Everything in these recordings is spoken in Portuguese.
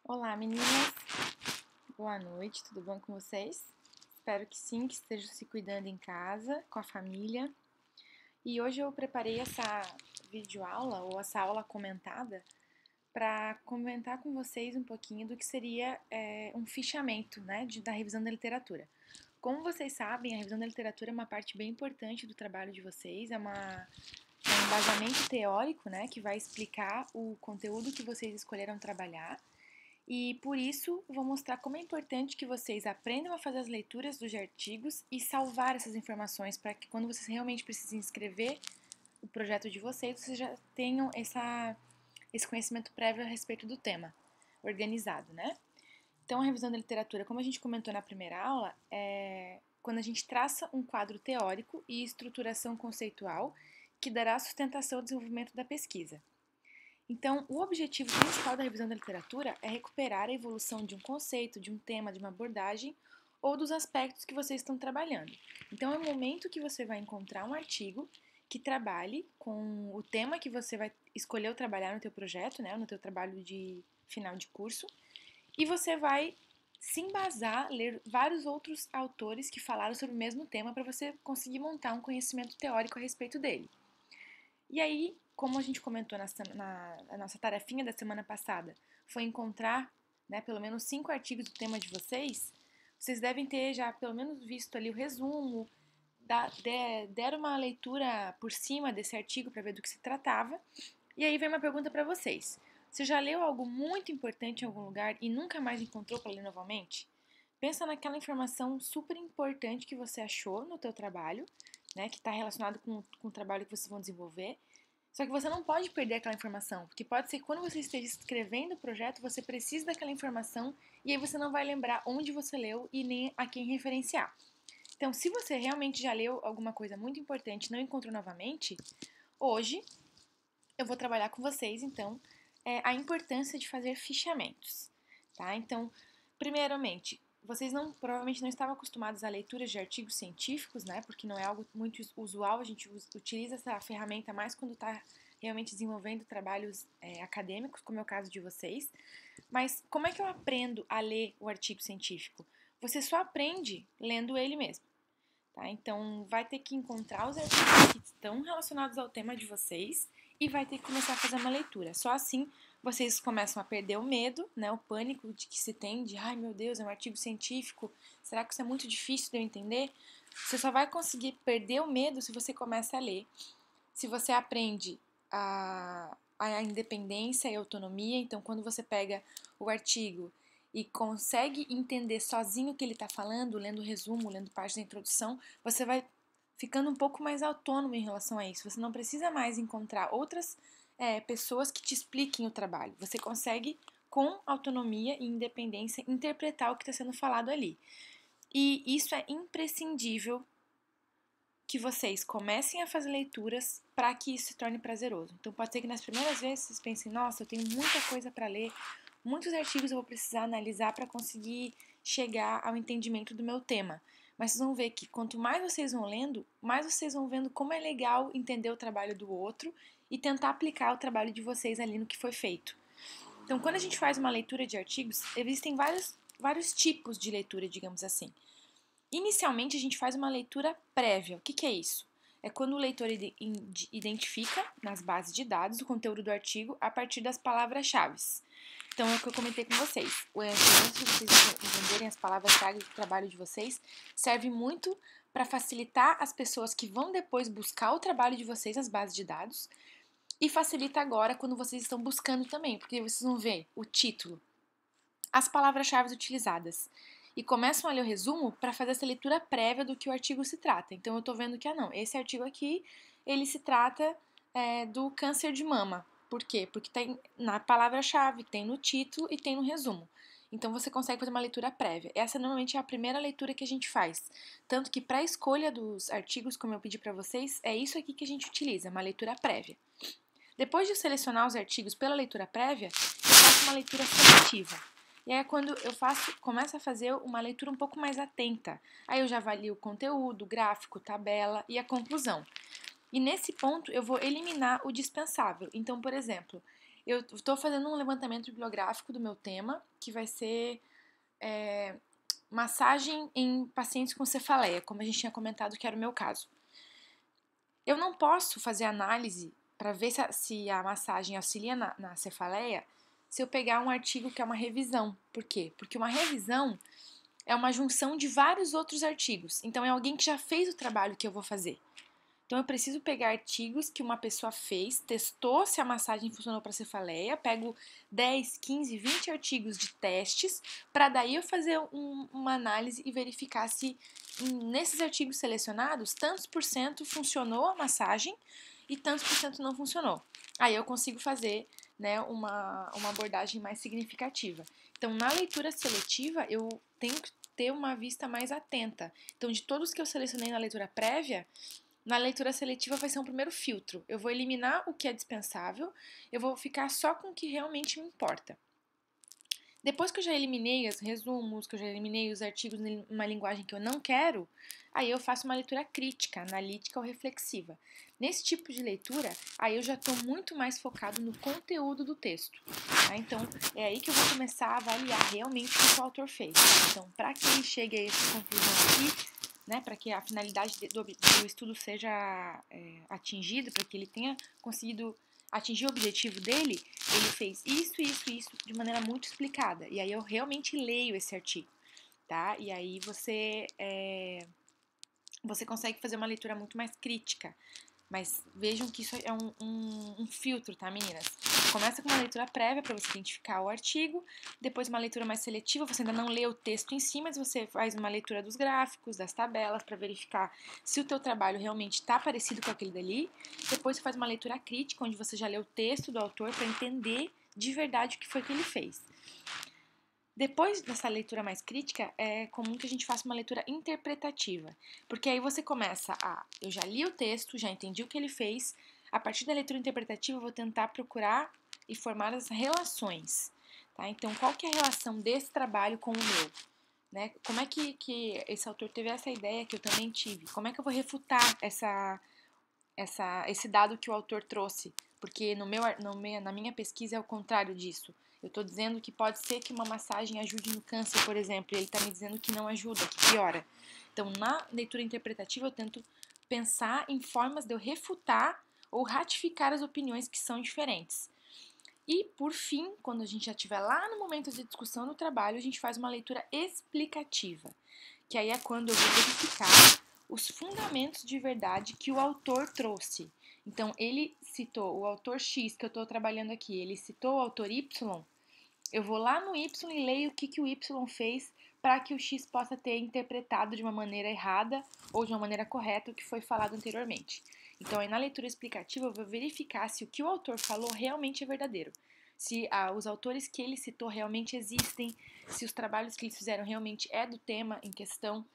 Olá, meninas. Boa noite, tudo bom com vocês? Espero que sim, que estejam se cuidando em casa, com a família. E hoje eu preparei essa videoaula ou essa aula comentada para comentar com vocês um pouquinho do que seria um fichamento, né, da revisão da literatura. Como vocês sabem, a revisão da literatura é uma parte bem importante do trabalho de vocês, é um embasamento teórico, né, que vai explicar o conteúdo que vocês escolheram trabalhar. E por isso vou mostrar como é importante que vocês aprendam a fazer as leituras dos artigos e salvar essas informações para que quando vocês realmente precisem escrever o projeto de vocês já tenham esse conhecimento prévio a respeito do tema, organizado, né? Então, a revisão da literatura, como a gente comentou na primeira aula, é quando a gente traça um quadro teórico e estruturação conceitual que dará sustentação ao desenvolvimento da pesquisa. Então, o objetivo principal da revisão da literatura é recuperar a evolução de um conceito, de um tema, de uma abordagem ou dos aspectos que vocês estão trabalhando. Então, é o momento que você vai encontrar um artigo que trabalhe com o tema que você vai escolher trabalhar no teu projeto, né, no teu trabalho de final de curso, e você vai se embasar, ler vários outros autores que falaram sobre o mesmo tema para você conseguir montar um conhecimento teórico a respeito dele. E aí, como a gente comentou na nossa tarefinha da semana passada, foi encontrar, né, pelo menos 5 artigos do tema de vocês, vocês devem ter já pelo menos visto ali o resumo, deram uma leitura por cima desse artigo para ver do que se tratava. E aí vem uma pergunta para vocês. Você já leu algo muito importante em algum lugar e nunca mais encontrou para ler novamente? Pensa naquela informação super importante que você achou no teu trabalho, né, que está relacionado com o trabalho que vocês vão desenvolver. Só que você não pode perder aquela informação, porque pode ser que quando você esteja escrevendo o projeto, você precise daquela informação e aí você não vai lembrar onde você leu e nem a quem referenciar. Então, se você realmente já leu alguma coisa muito importante e não encontrou novamente, hoje eu vou trabalhar com vocês, então, a importância de fazer fichamentos, tá? Então, primeiramente, vocês provavelmente não estavam acostumados a leituras de artigos científicos, né? Porque não é algo muito usual, a gente utiliza essa ferramenta mais quando está realmente desenvolvendo trabalhos acadêmicos, como é o caso de vocês. Mas como é que eu aprendo a ler o artigo científico? Você só aprende lendo ele mesmo. Tá? Então, vai ter que encontrar os artigos que estão relacionados ao tema de vocês e vai ter que começar a fazer uma leitura. Só assim vocês começam a perder o medo, né, o pânico de que se tem de, ai meu Deus, é um artigo científico, será que isso é muito difícil de eu entender? Você só vai conseguir perder o medo se você começa a ler, se você aprende a independência e a autonomia. Então, quando você pega o artigo e consegue entender sozinho o que ele está falando, lendo o resumo, lendo parte da introdução, você vai ficando um pouco mais autônomo em relação a isso. Você não precisa mais encontrar outras pessoas que te expliquem o trabalho. Você consegue, com autonomia e independência, interpretar o que está sendo falado ali. E isso é imprescindível que vocês comecem a fazer leituras para que isso se torne prazeroso. Então pode ser que nas primeiras vezes vocês pensem, nossa, eu tenho muita coisa para ler, muitos artigos eu vou precisar analisar para conseguir chegar ao entendimento do meu tema. Mas vocês vão ver que quanto mais vocês vão lendo, mais vocês vão vendo como é legal entender o trabalho do outro e tentar aplicar o trabalho de vocês ali no que foi feito. Então, quando a gente faz uma leitura de artigos, existem vários tipos de leitura, digamos assim. Inicialmente, a gente faz uma leitura prévia. O que é isso? É quando o leitor identifica nas bases de dados o conteúdo do artigo a partir das palavras-chave. Então, é o que eu comentei com vocês. Antes de vocês entenderem as palavras-chave do trabalho de vocês, serve muito para facilitar as pessoas que vão depois buscar o trabalho de vocês nas bases de dados e facilita agora quando vocês estão buscando também, porque vocês vão ver o título, as palavras-chave utilizadas e começam a ler o resumo para fazer essa leitura prévia do que o artigo se trata. Então, eu estou vendo que, esse artigo aqui, ele se trata do câncer de mama. Por quê? Porque tem na palavra-chave, tem no título e tem no resumo. Então, você consegue fazer uma leitura prévia. Essa, normalmente, é a primeira leitura que a gente faz. Tanto que, para a escolha dos artigos, como eu pedi para vocês, é isso aqui que a gente utiliza, uma leitura prévia. Depois de selecionar os artigos pela leitura prévia, eu faço uma leitura seletiva. E aí é quando eu começo a fazer uma leitura um pouco mais atenta. Aí eu já avalio o conteúdo, o gráfico, tabela e a conclusão. E nesse ponto eu vou eliminar o dispensável. Então, por exemplo, eu estou fazendo um levantamento bibliográfico do meu tema, que vai ser massagem em pacientes com cefaleia, como a gente tinha comentado que era o meu caso. Eu não posso fazer análise para ver se a massagem auxilia na cefaleia se eu pegar um artigo que é uma revisão. Por quê? Porque uma revisão é uma junção de vários outros artigos. Então, é alguém que já fez o trabalho que eu vou fazer. Então, eu preciso pegar artigos que uma pessoa fez, testou se a massagem funcionou para cefaleia, pego 10, 15, 20 artigos de testes, para daí eu fazer uma análise e verificar se nesses artigos selecionados, tantos por cento funcionou a massagem e tantos por cento não funcionou. Aí eu consigo fazer, né, uma abordagem mais significativa. Então, na leitura seletiva, eu tenho que ter uma vista mais atenta. Então, de todos que eu selecionei na leitura prévia, na leitura seletiva vai ser um primeiro filtro. Eu vou eliminar o que é dispensável, eu vou ficar só com o que realmente me importa. Depois que eu já eliminei os resumos, que eu já eliminei os artigos numa linguagem que eu não quero, aí eu faço uma leitura crítica, analítica ou reflexiva. Nesse tipo de leitura, aí eu já estou muito mais focado no conteúdo do texto. Tá? Então, é aí que eu vou começar a avaliar realmente o que o autor fez. Então, para que ele chegue a essa conclusão aqui, né, para que a finalidade do estudo seja atingida, para que ele tenha conseguido atingir o objetivo dele, ele fez isso, isso, isso de maneira muito explicada. E aí eu realmente leio esse artigo, tá? E aí você consegue fazer uma leitura muito mais crítica. Mas vejam que isso é um filtro, tá, meninas? Começa com uma leitura prévia para você identificar o artigo, depois uma leitura mais seletiva, você ainda não lê o texto em si, mas você faz uma leitura dos gráficos, das tabelas, para verificar se o teu trabalho realmente está parecido com aquele dali. Depois você faz uma leitura crítica, onde você já lê o texto do autor para entender de verdade o que foi que ele fez. Depois dessa leitura mais crítica, é comum que a gente faça uma leitura interpretativa, porque aí você começa eu já li o texto, já entendi o que ele fez, a partir da leitura interpretativa eu vou tentar procurar e formar as relações, tá? Então, qual que é a relação desse trabalho com o meu? Né? Como é que esse autor teve essa ideia que eu também tive? Como é que eu vou refutar esse dado que o autor trouxe? Porque na minha pesquisa é o contrário disso. Eu estou dizendo que pode ser que uma massagem ajude no câncer, por exemplo, e ele está me dizendo que não ajuda, que piora. Então, na leitura interpretativa, eu tento pensar em formas de eu refutar ou ratificar as opiniões que são diferentes. E, por fim, quando a gente já estiver lá no momento de discussão do trabalho, a gente faz uma leitura explicativa, que aí é quando eu vou verificar os fundamentos de verdade que o autor trouxe. Então, ele citou o autor X, que eu estou trabalhando aqui, ele citou o autor Y, eu vou lá no Y e leio o que o Y fez para que o X possa ter interpretado de uma maneira errada ou de uma maneira correta o que foi falado anteriormente. Então, aí na leitura explicativa, eu vou verificar se o que o autor falou realmente é verdadeiro. Se os autores que ele citou realmente existem, se os trabalhos que eles fizeram realmente é do tema em questão.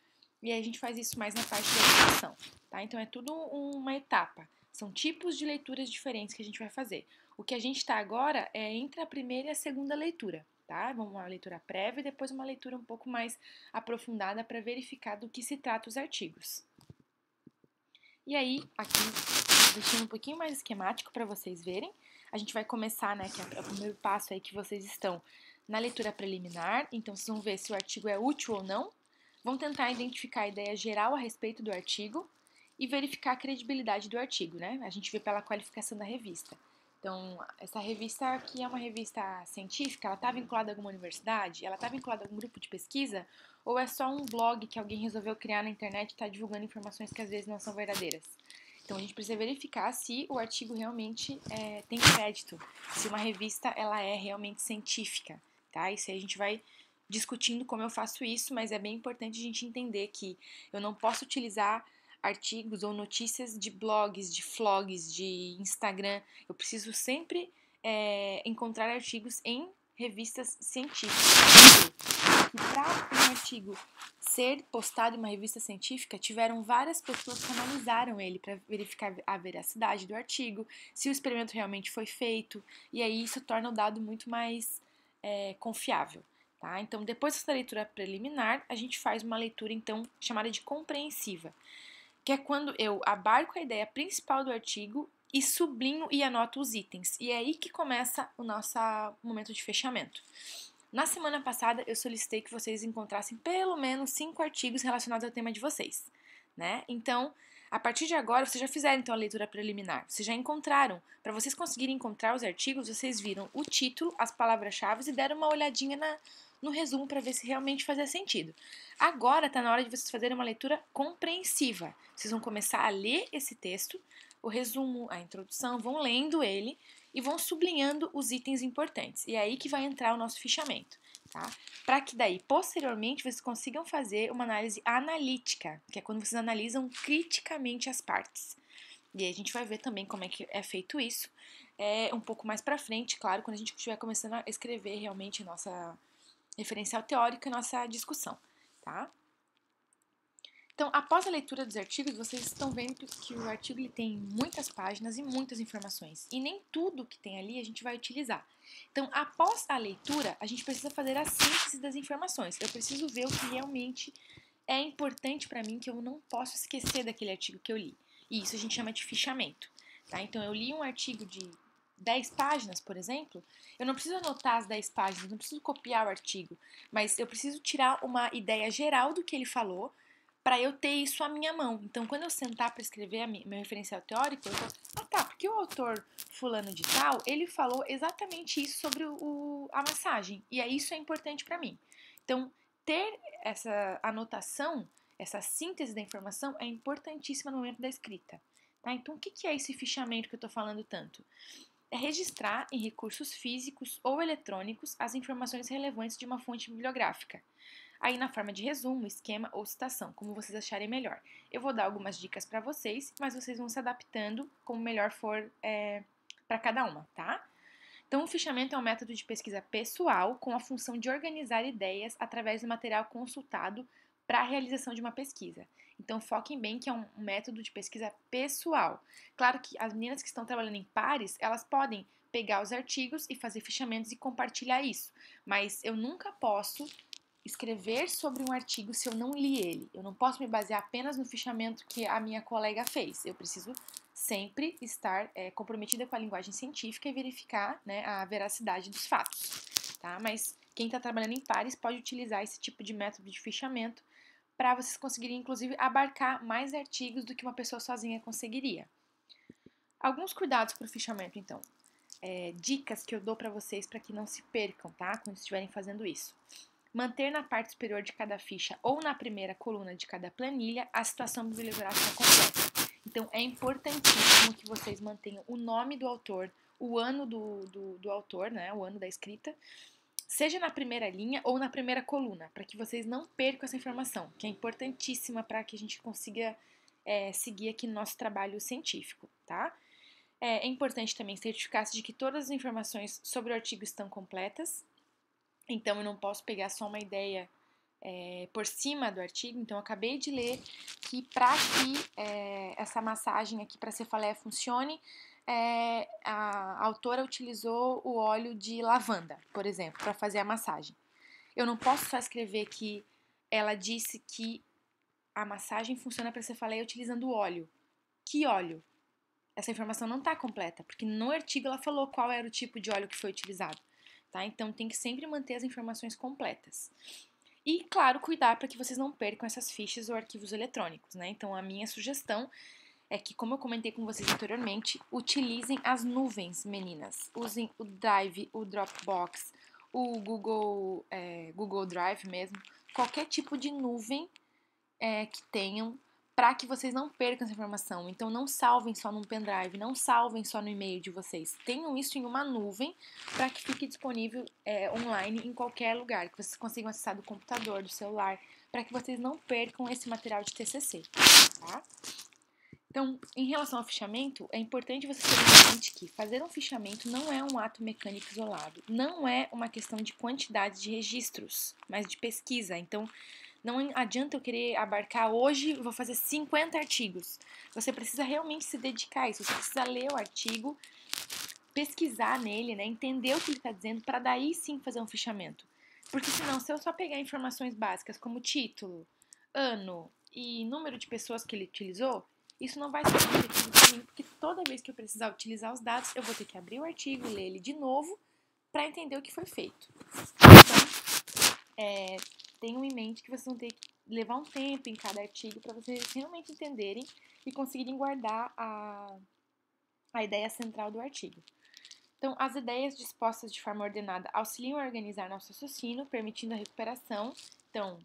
E aí a gente faz isso mais na parte da educação, tá? Então, é tudo uma etapa. São tipos de leituras diferentes que a gente vai fazer. O que a gente está agora é entre a primeira e a segunda leitura, tá? Vamos uma leitura prévia e depois uma leitura um pouco mais aprofundada para verificar do que se trata os artigos. E aí, aqui, deixando um pouquinho mais esquemático para vocês verem, a gente vai começar, né, que é o primeiro passo aí que vocês estão na leitura preliminar, então vocês vão ver se o artigo é útil ou não, vão tentar identificar a ideia geral a respeito do artigo e verificar a credibilidade do artigo, né? A gente vê pela qualificação da revista. Então, essa revista aqui é uma revista científica, ela está vinculada a alguma universidade? Ela está vinculada a algum grupo de pesquisa? Ou é só um blog que alguém resolveu criar na internet e está divulgando informações que às vezes não são verdadeiras? Então, a gente precisa verificar se o artigo realmente tem crédito, se uma revista ela é realmente científica, tá? Isso aí a gente vai discutindo como eu faço isso, mas é bem importante a gente entender que eu não posso utilizar artigos ou notícias de blogs, de vlogs, de Instagram. Eu preciso sempre encontrar artigos em revistas científicas. E para um artigo ser postado em uma revista científica, tiveram várias pessoas que analisaram ele para verificar a veracidade do artigo, se o experimento realmente foi feito, e aí isso torna o dado muito mais confiável. Tá? Então, depois dessa leitura preliminar, a gente faz uma leitura então chamada de compreensiva, que é quando eu abarco a ideia principal do artigo e sublinho e anoto os itens. E é aí que começa o nosso momento de fechamento. Na semana passada, eu solicitei que vocês encontrassem pelo menos 5 artigos relacionados ao tema de vocês, né? Então, a partir de agora, vocês já fizeram então a leitura preliminar, vocês já encontraram. Para vocês conseguirem encontrar os artigos, vocês viram o título, as palavras-chave e deram uma olhadinha no resumo para ver se realmente fazia sentido. Agora está na hora de vocês fazerem uma leitura compreensiva. Vocês vão começar a ler esse texto, o resumo, a introdução, vão lendo ele e vão sublinhando os itens importantes. E é aí que vai entrar o nosso fichamento, tá? Para que daí, posteriormente, vocês consigam fazer uma análise analítica, que é quando vocês analisam criticamente as partes. E aí a gente vai ver também como é que é feito isso um pouco mais pra frente, claro, quando a gente estiver começando a escrever realmente nossa referencial teórico e nossa discussão, tá? Então, após a leitura dos artigos, vocês estão vendo que o artigo ele tem muitas páginas e muitas informações. E nem tudo que tem ali a gente vai utilizar. Então, após a leitura, a gente precisa fazer a síntese das informações. Eu preciso ver o que realmente é importante para mim, que eu não posso esquecer daquele artigo que eu li. E isso a gente chama de fichamento. Tá? Então, eu li um artigo de 10 páginas, por exemplo, eu não preciso anotar as 10 páginas, não preciso copiar o artigo, mas eu preciso tirar uma ideia geral do que ele falou, para eu ter isso à minha mão. Então, quando eu sentar para escrever meu referencial teórico, eu vou, porque o autor fulano de tal, ele falou exatamente isso sobre a massagem, e isso é importante para mim. Então, ter essa anotação, essa síntese da informação é importantíssima no momento da escrita. Tá? Então, o que é esse fichamento que eu estou falando tanto? É registrar em recursos físicos ou eletrônicos as informações relevantes de uma fonte bibliográfica. Aí na forma de resumo, esquema ou citação, como vocês acharem melhor. Eu vou dar algumas dicas para vocês, mas vocês vão se adaptando como melhor for para cada uma, tá? Então, o fichamento é um método de pesquisa pessoal com a função de organizar ideias através do material consultado para a realização de uma pesquisa. Então, foquem bem que é um método de pesquisa pessoal. Claro que as meninas que estão trabalhando em pares, elas podem pegar os artigos e fazer fichamentos e compartilhar isso, mas eu nunca posso escrever sobre um artigo se eu não li ele. Eu não posso me basear apenas no fichamento que a minha colega fez. Eu preciso sempre estar comprometida com a linguagem científica e verificar, né, a veracidade dos fatos. Tá? Mas quem está trabalhando em pares pode utilizar esse tipo de método de fichamento para vocês conseguirem, inclusive, abarcar mais artigos do que uma pessoa sozinha conseguiria. Alguns cuidados para o fichamento, então. Dicas que eu dou para vocês para que não se percam, tá? Quando estiverem fazendo isso. Manter na parte superior de cada ficha ou na primeira coluna de cada planilha a situação bibliográfica completa. Então, é importantíssimo que vocês mantenham o nome do autor, o ano do autor, né, o ano da escrita, seja na primeira linha ou na primeira coluna, para que vocês não percam essa informação, que é importantíssima para que a gente consiga seguir aqui no nosso trabalho científico, tá? É importante também certificar-se de que todas as informações sobre o artigo estão completas. Então, eu não posso pegar só uma ideia por cima do artigo. Então, eu acabei de ler que para que essa massagem aqui para cefaleia funcione, a autora utilizou o óleo de lavanda, por exemplo, para fazer a massagem. Eu não posso só escrever que ela disse que a massagem funciona para cefaleia utilizando óleo. Que óleo? Essa informação não está completa, porque no artigo ela falou qual era o tipo de óleo que foi utilizado. Tá? Então, tem que sempre manter as informações completas. E, claro, cuidar para que vocês não percam essas fichas ou arquivos eletrônicos, né? Então, a minha sugestão é que, como eu comentei com vocês anteriormente, utilizem as nuvens, meninas. Usem o Drive, o Dropbox, o Google Drive mesmo, qualquer tipo de nuvem que tenham, para que vocês não percam essa informação. Então, não salvem só num pendrive, não salvem só no e-mail de vocês. Tenham isso em uma nuvem para que fique disponível online em qualquer lugar, que vocês consigam acessar do computador, do celular, para que vocês não percam esse material de TCC, tá? Então, em relação ao fichamento, é importante você ter em mente que fazer um fichamento não é um ato mecânico isolado, não é uma questão de quantidade de registros, mas de pesquisa. Então, não adianta eu querer abarcar hoje, vou fazer 50 artigos. Você precisa realmente se dedicar a isso. Você precisa ler o artigo, pesquisar nele, né, entender o que ele está dizendo, para daí sim fazer um fichamento. Porque senão, se eu só pegar informações básicas como título, ano e número de pessoas que ele utilizou, isso não vai ser objetivo para mim, porque toda vez que eu precisar utilizar os dados, eu vou ter que abrir o artigo, ler ele de novo, para entender o que foi feito. Então, tenham em mente que vocês vão ter que levar um tempo em cada artigo para vocês realmente entenderem e conseguirem guardar a ideia central do artigo. Então, as ideias dispostas de forma ordenada auxiliam a organizar nosso raciocínio, permitindo a recuperação. Então,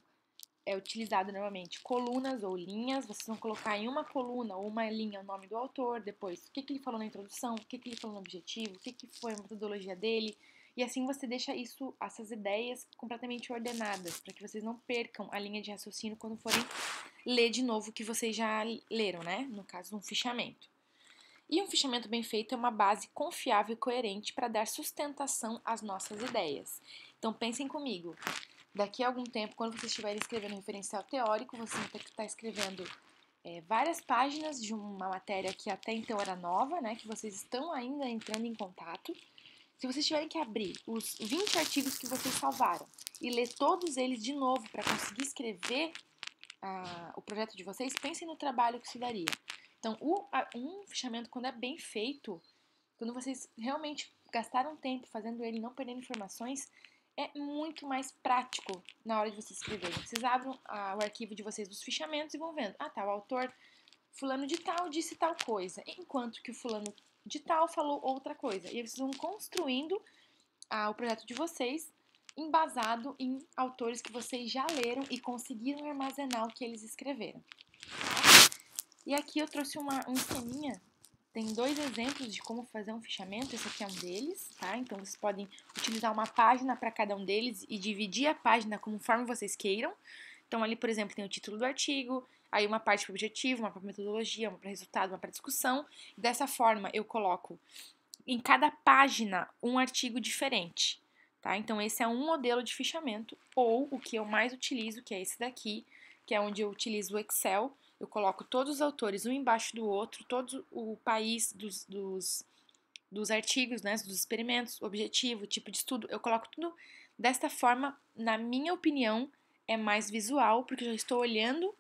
é utilizado normalmente colunas ou linhas. Vocês vão colocar em uma coluna ou uma linha o nome do autor, depois o que ele falou na introdução, o que ele falou no objetivo, o que foi a metodologia dele. E assim você deixa essas ideias completamente ordenadas, para que vocês não percam a linha de raciocínio quando forem ler de novo o que vocês já leram, né? No caso, um fichamento. E um fichamento bem feito é uma base confiável e coerente para dar sustentação às nossas ideias. Então pensem comigo, daqui a algum tempo, quando vocês estiverem escrevendo um referencial teórico, vocês vão ter que estar escrevendo várias páginas de uma matéria que até então era nova, né, que vocês estão ainda entrando em contato. Se vocês tiverem que abrir os 20 artigos que vocês salvaram e ler todos eles de novo para conseguir escrever o projeto de vocês, pensem no trabalho que isso daria. Então, um fichamento, quando é bem feito, quando vocês realmente gastaram tempo fazendo ele e não perdendo informações, é muito mais prático na hora de vocês escreverem. Vocês abrem o arquivo de vocês dos fichamentos e vão vendo. Ah, tá, o autor fulano de tal disse tal coisa, enquanto que o fulano de tal falou outra coisa. E aí vocês vão construindo o projeto de vocês embasado em autores que vocês já leram e conseguiram armazenar o que eles escreveram. E aqui eu trouxe um esqueminha, tem 2 exemplos de como fazer um fichamento, esse aqui é um deles, tá? Então vocês podem utilizar uma página para cada um deles e dividir a página conforme vocês queiram. Então ali, por exemplo, tem o título do artigo, aí uma parte para objetivo, uma para metodologia, uma para resultado, uma para discussão. Dessa forma eu coloco em cada página um artigo diferente, tá? Então esse é um modelo de fichamento, ou o que eu mais utilizo, que é esse daqui, que é onde eu utilizo o Excel. Eu coloco todos os autores um embaixo do outro, todo o país dos artigos, né, dos experimentos, o objetivo, o tipo de estudo. Eu coloco tudo desta forma, na minha opinião, é mais visual, porque eu já estou olhando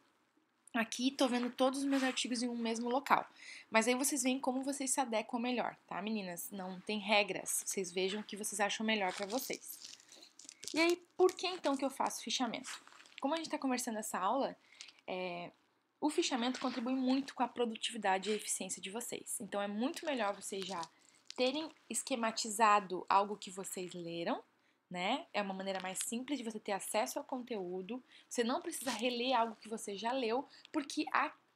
aqui e estou vendo todos os meus artigos em um mesmo local. Mas aí vocês veem como vocês se adequam melhor, tá, meninas? Não tem regras, vocês vejam o que vocês acham melhor para vocês. E aí, por que então que eu faço fichamento? Como a gente está conversando nessa aula, o fichamento contribui muito com a produtividade e a eficiência de vocês. Então, é muito melhor vocês já terem esquematizado algo que vocês leram, né? É uma maneira mais simples de você ter acesso ao conteúdo. Você não precisa reler algo que você já leu, porque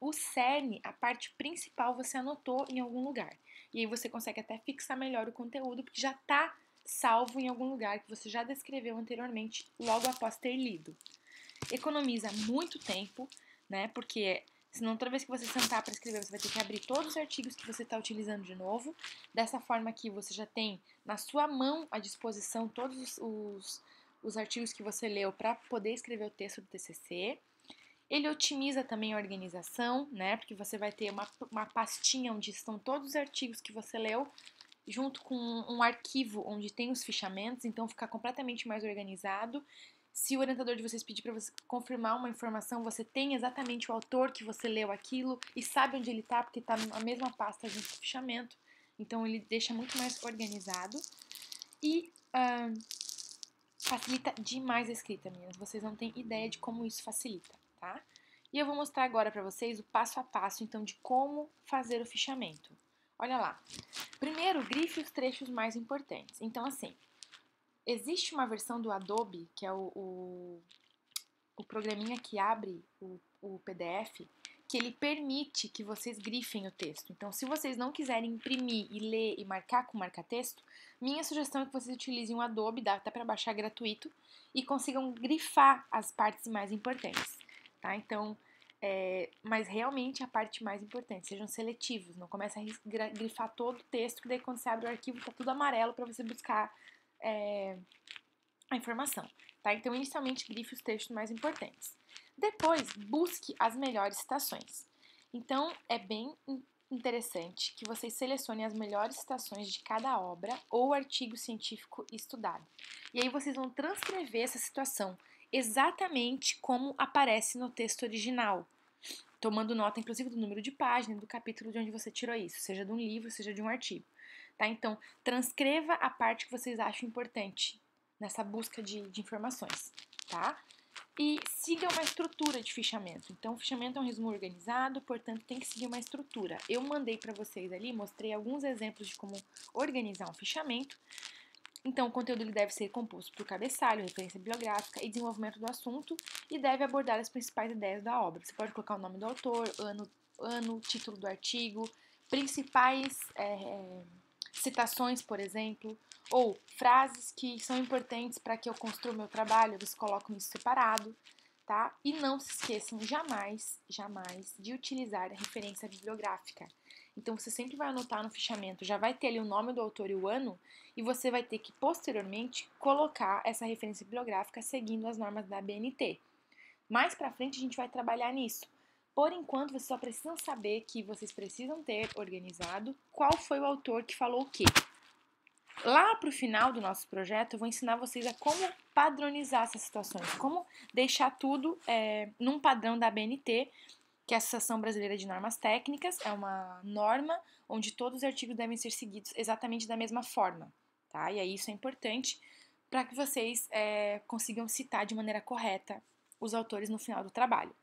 o cerne, a parte principal, você anotou em algum lugar. E aí você consegue até fixar melhor o conteúdo, porque já está salvo em algum lugar que você já descreveu anteriormente, logo após ter lido. Economiza muito tempo, né? Porque senão toda vez que você sentar para escrever, você vai ter que abrir todos os artigos que você está utilizando de novo. Dessa forma aqui, você já tem na sua mão à disposição todos os artigos que você leu para poder escrever o texto do TCC. Ele otimiza também a organização, né? Porque você vai ter uma pastinha onde estão todos os artigos que você leu, junto com um arquivo onde tem os fichamentos, então fica completamente mais organizado. Se o orientador de vocês pedir para você confirmar uma informação, você tem exatamente o autor que você leu aquilo e sabe onde ele está, porque está na mesma pasta junto com o fichamento. Então ele deixa muito mais organizado e facilita demais a escrita, meninas. Vocês não têm ideia de como isso facilita, tá? E eu vou mostrar agora para vocês o passo a passo, então, de como fazer o fichamento. Olha lá. Primeiro, grife os trechos mais importantes. Então, assim, existe uma versão do Adobe, que é o programinha que abre o PDF, que ele permite que vocês grifem o texto. Então, se vocês não quiserem imprimir e ler e marcar com marca-texto, minha sugestão é que vocês utilizem o Adobe, dá até para baixar gratuito, e consigam grifar as partes mais importantes, tá? Então, mas realmente a parte mais importante, sejam seletivos, não comecem a grifar todo o texto, que daí quando você abre o arquivo tá tudo amarelo para você buscar a informação, tá? Então, inicialmente, grife os textos mais importantes. Depois, busque as melhores citações. Então, é bem interessante que vocês selecionem as melhores citações de cada obra ou artigo científico estudado. E aí vocês vão transcrever essa situação exatamente como aparece no texto original. tomando nota, inclusive, do número de página, do capítulo de onde você tirou isso, seja de um livro, seja de um artigo, tá? Então, transcreva a parte que vocês acham importante nessa busca de informações, tá? E siga uma estrutura de fichamento. Então, o fichamento é um resumo organizado, portanto, tem que seguir uma estrutura. Eu mandei para vocês ali, mostrei alguns exemplos de como organizar um fichamento. Então, o conteúdo ele deve ser composto por cabeçalho, referência bibliográfica e desenvolvimento do assunto e deve abordar as principais ideias da obra. Você pode colocar o nome do autor, ano, título do artigo, principais citações, por exemplo, ou frases que são importantes para que eu construa o meu trabalho, você coloca isso separado, tá? E não se esqueçam jamais, jamais de utilizar a referência bibliográfica. Então, você sempre vai anotar no fichamento, já vai ter ali o nome do autor e o ano, e você vai ter que, posteriormente, colocar essa referência bibliográfica seguindo as normas da ABNT. Mais pra frente, a gente vai trabalhar nisso. Por enquanto, vocês só precisam saber que vocês precisam ter organizado qual foi o autor que falou o quê. Lá pro final do nosso projeto, eu vou ensinar vocês a como padronizar essas situações, como deixar tudo num padrão da ABNT, que é a Associação Brasileira de Normas Técnicas, é uma norma onde todos os artigos devem ser seguidos exatamente da mesma forma, tá? E aí isso é importante para que vocês consigam citar de maneira correta os autores no final do trabalho.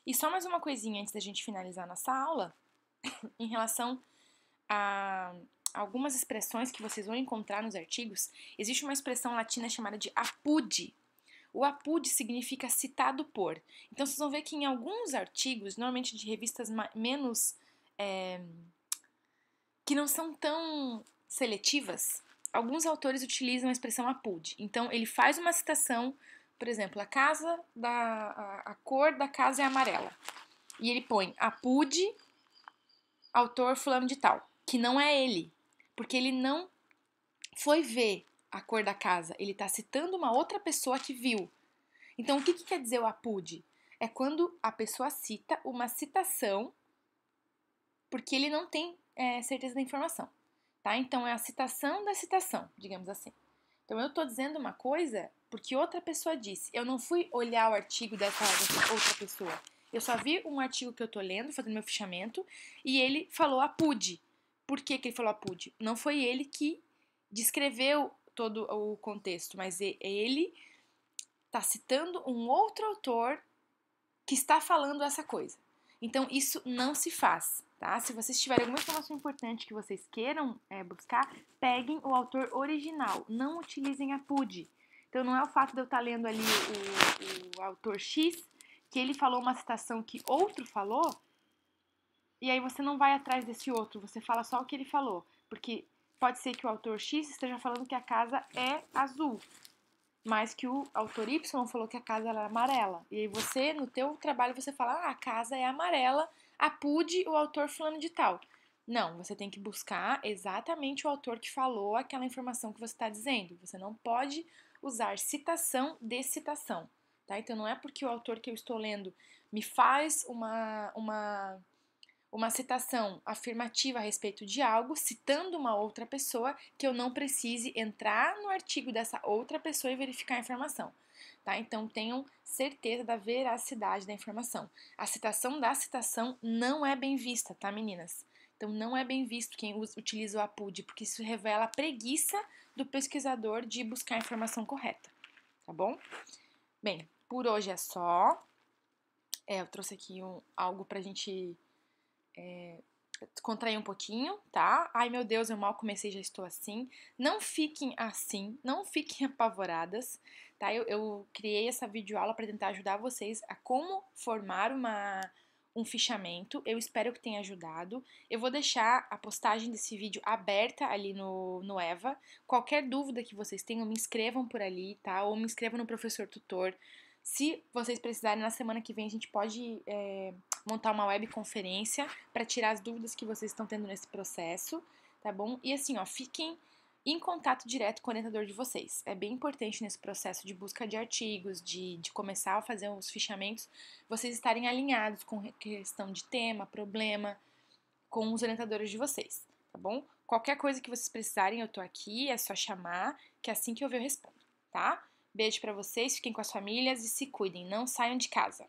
E só mais uma coisinha antes da gente finalizar nossa aula, em relação a algumas expressões que vocês vão encontrar nos artigos, existe uma expressão latina chamada de apud. O apud significa citado por. Então, vocês vão ver que em alguns artigos, normalmente de revistas menos... que não são tão seletivas, alguns autores utilizam a expressão apud. Então, ele faz uma citação, por exemplo, a cor da casa é amarela. E ele põe apud, autor fulano de tal, que não é ele, porque ele não foi ver a cor da casa, ele está citando uma outra pessoa que viu. Então, o que quer dizer o apud? É quando a pessoa cita uma citação porque ele não tem certeza da informação, tá? Então, é a citação da citação, digamos assim. Então, eu estou dizendo uma coisa porque outra pessoa disse. Eu não fui olhar o artigo dessa outra pessoa. Eu só vi um artigo que eu estou lendo, fazendo meu fichamento, e ele falou apud. Por que ele falou apud? Não foi ele que descreveu todo o contexto, mas ele está citando um outro autor que está falando essa coisa. Então, isso não se faz, tá? Se vocês tiverem alguma informação importante que vocês queiram buscar, peguem o autor original, não utilizem apud. Então, não é o fato de eu estar lendo ali o autor X, que ele falou uma citação que outro falou, e aí você não vai atrás desse outro, você fala só o que ele falou, porque pode ser que o autor X esteja falando que a casa é azul, mas que o autor Y falou que a casa era amarela. E aí você, no teu trabalho, você fala, a casa é amarela, apud o autor fulano de tal. Não, você tem que buscar exatamente o autor que falou aquela informação que você está dizendo. Você não pode usar citação de citação, tá? Então, não é porque o autor que eu estou lendo me faz uma citação afirmativa a respeito de algo, citando uma outra pessoa, que eu não precise entrar no artigo dessa outra pessoa e verificar a informação, tá? Então, tenham certeza da veracidade da informação. A citação da citação não é bem vista, tá, meninas? Então, não é bem visto quem utiliza o apud, porque isso revela a preguiça do pesquisador de buscar a informação correta, tá bom? Bem, por hoje é só. Eu trouxe aqui algo pra gente descontrair um pouquinho, tá? Ai, meu Deus, eu mal comecei e já estou assim. Não fiquem assim, não fiquem apavoradas, tá? Eu criei essa videoaula para tentar ajudar vocês a como formar um fichamento. Eu espero que tenha ajudado. Eu vou deixar a postagem desse vídeo aberta ali no Eva. Qualquer dúvida que vocês tenham, me inscrevam por ali, tá? Ou me inscrevam no professor tutor. Se vocês precisarem, na semana que vem a gente pode montar uma webconferência para tirar as dúvidas que vocês estão tendo nesse processo, tá bom? E assim, ó, fiquem em contato direto com o orientador de vocês. É bem importante nesse processo de busca de artigos, de começar a fazer os fichamentos, vocês estarem alinhados com questão de tema, problema, com os orientadores de vocês, tá bom? Qualquer coisa que vocês precisarem, eu tô aqui, é só chamar, que assim que eu ver eu respondo, tá? Beijo pra vocês, fiquem com as famílias e se cuidem, não saiam de casa.